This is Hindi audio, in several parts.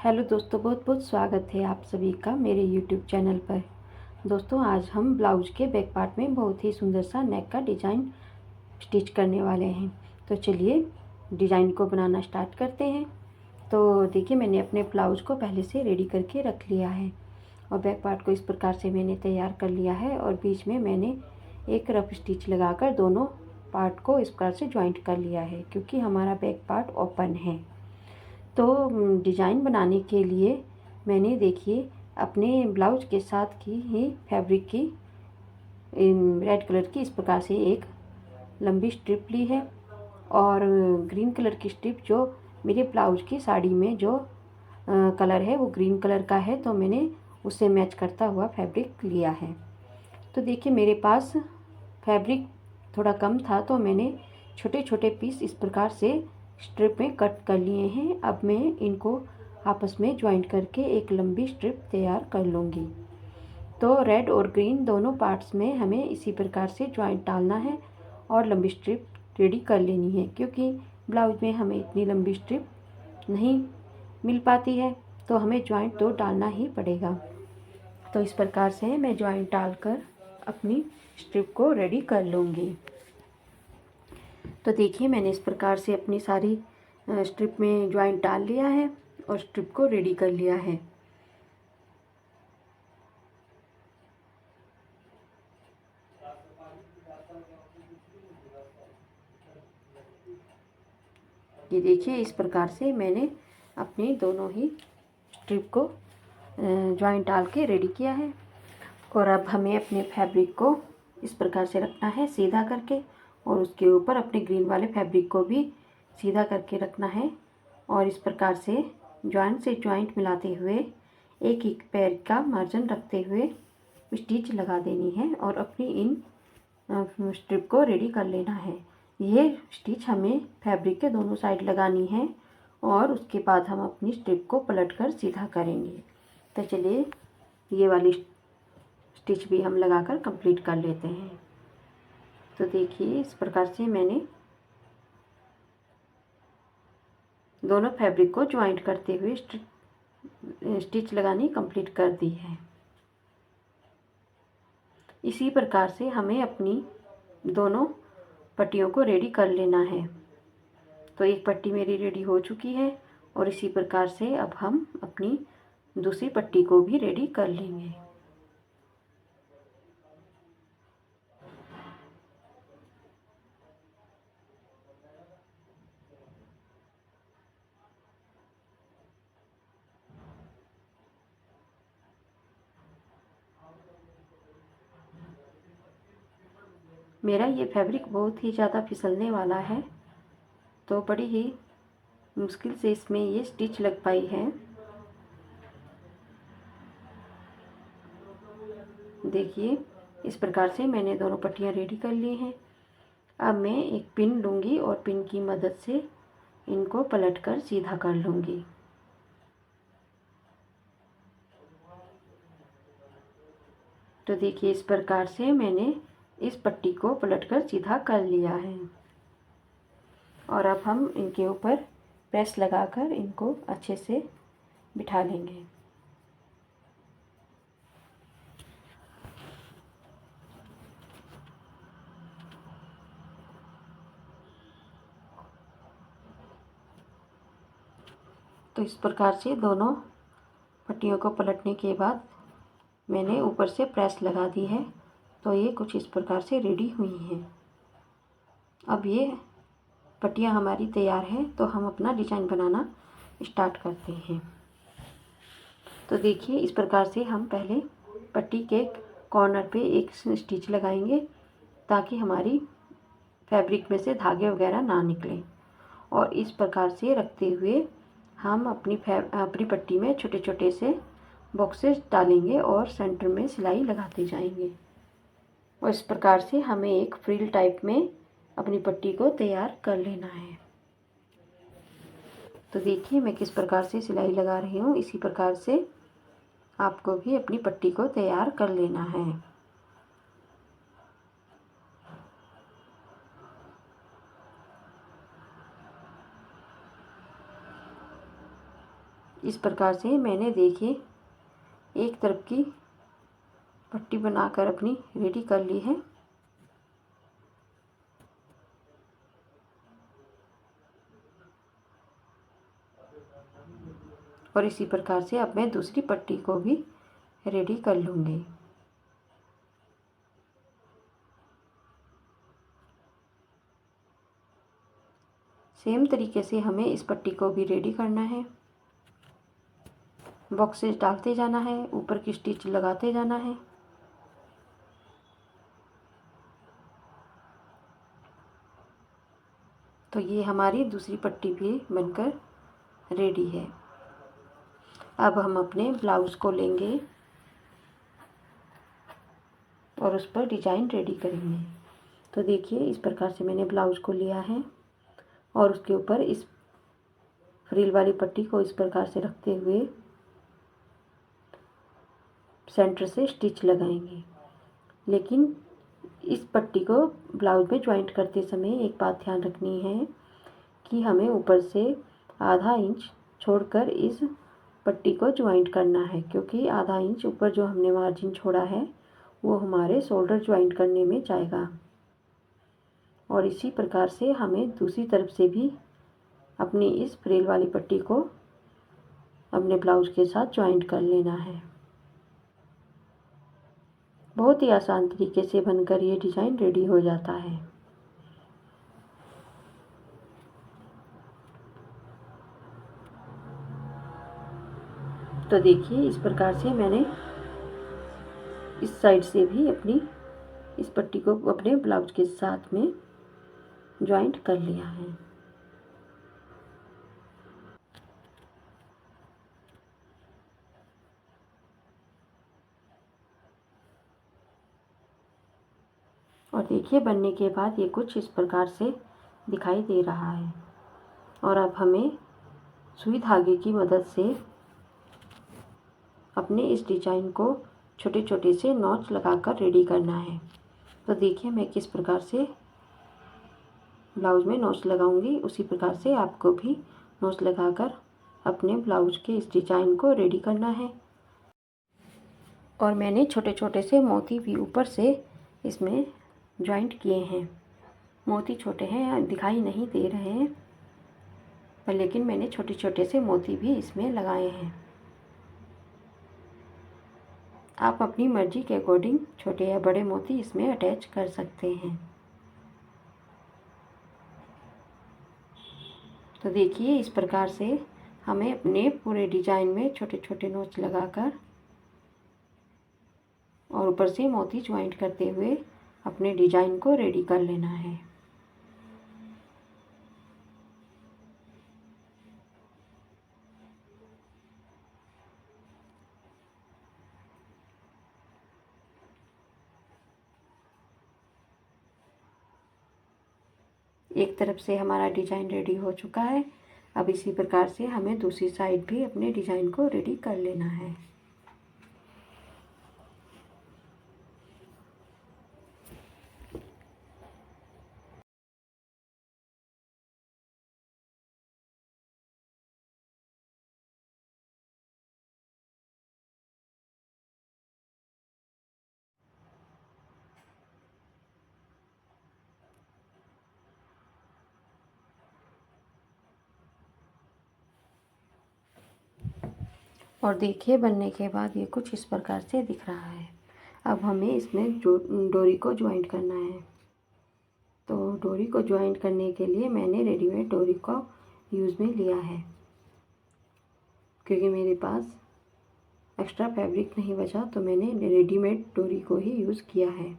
हेलो दोस्तों, बहुत बहुत स्वागत है आप सभी का मेरे यूट्यूब चैनल पर। दोस्तों, आज हम ब्लाउज के बैक पार्ट में बहुत ही सुंदर सा नेक का डिज़ाइन स्टिच करने वाले हैं। तो चलिए डिज़ाइन को बनाना स्टार्ट करते हैं। तो देखिए, मैंने अपने ब्लाउज को पहले से रेडी करके रख लिया है और बैक पार्ट को इस प्रकार से मैंने तैयार कर लिया है और बीच में मैंने एक रफ स्टिच लगाकर दोनों पार्ट को इस प्रकार से ज्वाइंट कर लिया है, क्योंकि हमारा बैक पार्ट ओपन है। तो डिज़ाइन बनाने के लिए मैंने देखिए अपने ब्लाउज के साथ की ही फैब्रिक की रेड कलर की इस प्रकार से एक लंबी स्ट्रिप ली है और ग्रीन कलर की स्ट्रिप जो मेरे ब्लाउज की साड़ी में जो कलर है वो ग्रीन कलर का है, तो मैंने उससे मैच करता हुआ फैब्रिक लिया है। तो देखिए मेरे पास फैब्रिक थोड़ा कम था, तो मैंने छोटे छोटे पीस इस प्रकार से स्ट्रिप में कट कर लिए हैं। अब मैं इनको आपस में ज्वाइंट करके एक लंबी स्ट्रिप तैयार कर लूँगी। तो रेड और ग्रीन दोनों पार्ट्स में हमें इसी प्रकार से ज्वाइंट डालना है और लंबी स्ट्रिप रेडी कर लेनी है, क्योंकि ब्लाउज में हमें इतनी लंबी स्ट्रिप नहीं मिल पाती है, तो हमें ज्वाइंट तो डालना ही पड़ेगा। तो इस प्रकार से मैं ज्वाइंट डालकर अपनी स्ट्रिप को रेडी कर लूँगी। तो देखिए मैंने इस प्रकार से अपनी सारी स्ट्रिप में ज्वाइंट डाल लिया है और स्ट्रिप को रेडी कर लिया है। ये देखिए इस प्रकार से मैंने अपनी दोनों ही स्ट्रिप को ज्वाइंट डाल के रेडी किया है। और अब हमें अपने फैब्रिक को इस प्रकार से रखना है सीधा करके, और उसके ऊपर अपने ग्रीन वाले फैब्रिक को भी सीधा करके रखना है और इस प्रकार से जॉइंट से जॉइंट मिलाते हुए एक एक पैर का मार्जिन रखते हुए स्टिच लगा देनी है और अपनी इन स्ट्रिप को रेडी कर लेना है। ये स्टिच हमें फैब्रिक के दोनों साइड लगानी है और उसके बाद हम अपनी स्ट्रिप को पलटकर सीधा करेंगे। तो चलिए ये वाली स्टिच भी हम लगाकर कंप्लीट कर लेते हैं। तो देखिए इस प्रकार से मैंने दोनों फैब्रिक को ज्वाइंट करते हुए स्टिच लगानी कंप्लीट कर दी है। इसी प्रकार से हमें अपनी दोनों पट्टियों को रेडी कर लेना है। तो एक पट्टी मेरी रेडी हो चुकी है और इसी प्रकार से अब हम अपनी दूसरी पट्टी को भी रेडी कर लेंगे। मेरा ये फैब्रिक बहुत ही ज़्यादा फिसलने वाला है, तो बड़ी ही मुश्किल से इसमें ये स्टिच लग पाई है। देखिए इस प्रकार से मैंने दोनों पट्टियाँ रेडी कर ली हैं। अब मैं एक पिन लूँगी और पिन की मदद से इनको पलटकर सीधा कर लूँगी। तो देखिए इस प्रकार से मैंने इस पट्टी को पलटकर सीधा कर लिया है और अब हम इनके ऊपर प्रेस लगाकर इनको अच्छे से बिठा लेंगे। तो इस प्रकार से दोनों पट्टियों को पलटने के बाद मैंने ऊपर से प्रेस लगा दी है, तो ये कुछ इस प्रकार से रेडी हुई हैं। अब ये पट्टियाँ हमारी तैयार हैं, तो हम अपना डिज़ाइन बनाना स्टार्ट करते हैं। तो देखिए इस प्रकार से हम पहले पट्टी के कॉर्नर पे एक स्टिच लगाएंगे, ताकि हमारी फैब्रिक में से धागे वगैरह ना निकलें। और इस प्रकार से रखते हुए हम अपनी पट्टी में छोटे छोटे से बॉक्सेस डालेंगे और सेंटर में सिलाई लगाते जाएंगे। और इस प्रकार से हमें एक फ्रिल टाइप में अपनी पट्टी को तैयार कर लेना है। तो देखिए मैं किस प्रकार से सिलाई लगा रही हूँ, इसी प्रकार से आपको भी अपनी पट्टी को तैयार कर लेना है। इस प्रकार से मैंने देखिए एक तरफ की पट्टी बनाकर अपनी रेडी कर ली है। और इसी प्रकार से अब मैं दूसरी पट्टी को भी रेडी कर लूँगी। सेम तरीके से हमें इस पट्टी को भी रेडी करना है। बॉक्सेस डालते जाना है, ऊपर की स्टिच लगाते जाना है। तो ये हमारी दूसरी पट्टी भी बनकर रेडी है। अब हम अपने ब्लाउज़ को लेंगे और उस पर डिज़ाइन रेडी करेंगे। तो देखिए इस प्रकार से मैंने ब्लाउज़ को लिया है और उसके ऊपर इस फ्रिल वाली पट्टी को इस प्रकार से रखते हुए सेंटर से स्टिच लगाएंगे। लेकिन इस पट्टी को ब्लाउज में ज्वाइंट करते समय एक बात ध्यान रखनी है कि हमें ऊपर से आधा इंच छोड़कर इस पट्टी को ज्वाइंट करना है, क्योंकि आधा इंच ऊपर जो हमने मार्जिन छोड़ा है वो हमारे शोल्डर ज्वाइंट करने में जाएगा। और इसी प्रकार से हमें दूसरी तरफ से भी अपनी इस फ्रिल वाली पट्टी को अपने ब्लाउज के साथ ज्वाइंट कर लेना है। बहुत ही आसान तरीके से बनकर ये डिज़ाइन रेडी हो जाता है। तो देखिए इस प्रकार से मैंने इस साइड से भी अपनी इस पट्टी को अपने ब्लाउज के साथ में ज्वाइंट कर लिया है। और देखिए बनने के बाद ये कुछ इस प्रकार से दिखाई दे रहा है। और अब हमें सुई धागे की मदद से अपने इस डिज़ाइन को छोटे छोटे से नॉच लगाकर रेडी करना है। तो देखिए मैं किस प्रकार से ब्लाउज में नॉच लगाऊंगी, उसी प्रकार से आपको भी नॉच लगाकर अपने ब्लाउज के इस डिज़ाइन को रेडी करना है। और मैंने छोटे छोटे से मोती भी ऊपर से इसमें ज्वाइंट किए हैं। मोती छोटे हैं, दिखाई नहीं दे रहे हैं, पर लेकिन मैंने छोटे छोटे से मोती भी इसमें लगाए हैं। आप अपनी मर्ज़ी के अकॉर्डिंग छोटे या बड़े मोती इसमें अटैच कर सकते हैं। तो देखिए इस प्रकार से हमें अपने पूरे डिज़ाइन में छोटे छोटे नोच लगाकर और ऊपर से मोती ज्वाइंट करते हुए अपने डिज़ाइन को रेडी कर लेना है। एक तरफ से हमारा डिज़ाइन रेडी हो चुका है। अब इसी प्रकार से हमें दूसरी साइड भी अपने डिज़ाइन को रेडी कर लेना है। और देखिए बनने के बाद ये कुछ इस प्रकार से दिख रहा है। अब हमें इसमें डोरी को ज्वाइंट करना है। तो डोरी को ज्वाइंट करने के लिए मैंने रेडीमेड डोरी को यूज़ में लिया है, क्योंकि मेरे पास एक्स्ट्रा फैब्रिक नहीं बचा, तो मैंने रेडीमेड डोरी को ही यूज़ किया है।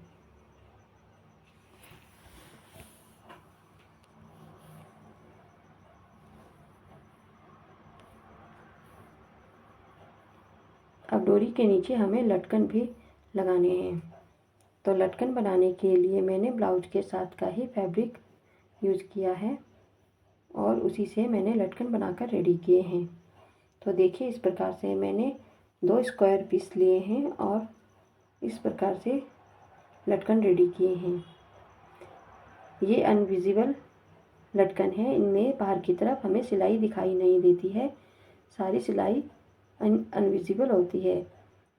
अब डोरी के नीचे हमें लटकन भी लगाने हैं। तो लटकन बनाने के लिए मैंने ब्लाउज के साथ का ही फैब्रिक यूज़ किया है और उसी से मैंने लटकन बनाकर रेडी किए हैं। तो देखिए इस प्रकार से मैंने 2 स्क्वायर पीस लिए हैं और इस प्रकार से लटकन रेडी किए हैं। ये अनविजिबल लटकन है, इनमें बाहर की तरफ हमें सिलाई दिखाई नहीं देती है, सारी सिलाई अनविजिबल होती है।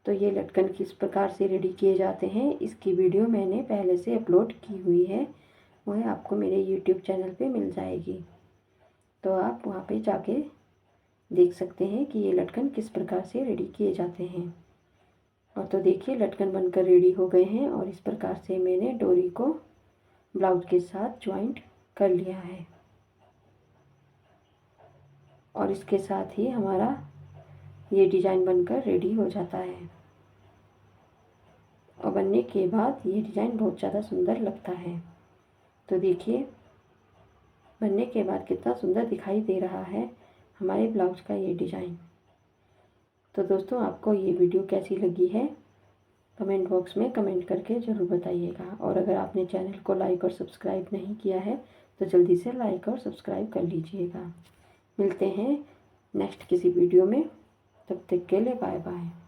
तो ये लटकन किस प्रकार से रेडी किए जाते हैं इसकी वीडियो मैंने पहले से अपलोड की हुई है, वह आपको मेरे यूट्यूब चैनल पे मिल जाएगी। तो आप वहाँ पे जाके देख सकते हैं कि ये लटकन किस प्रकार से रेडी किए जाते हैं। और तो देखिए लटकन बनकर रेडी हो गए हैं और इस प्रकार से मैंने डोरी को ब्लाउज के साथ ज्वाइंट कर लिया है। और इसके साथ ही हमारा ये डिज़ाइन बनकर रेडी हो जाता है। और बनने के बाद ये डिज़ाइन बहुत ज़्यादा सुंदर लगता है। तो देखिए बनने के बाद कितना सुंदर दिखाई दे रहा है हमारे ब्लाउज का ये डिज़ाइन। तो दोस्तों आपको ये वीडियो कैसी लगी है कमेंट बॉक्स में कमेंट करके ज़रूर बताइएगा। और अगर आपने चैनल को लाइक और सब्सक्राइब नहीं किया है तो जल्दी से लाइक और सब्सक्राइब कर लीजिएगा। मिलते हैं नेक्स्ट किसी वीडियो में, तब तक के लिए बाय बाय।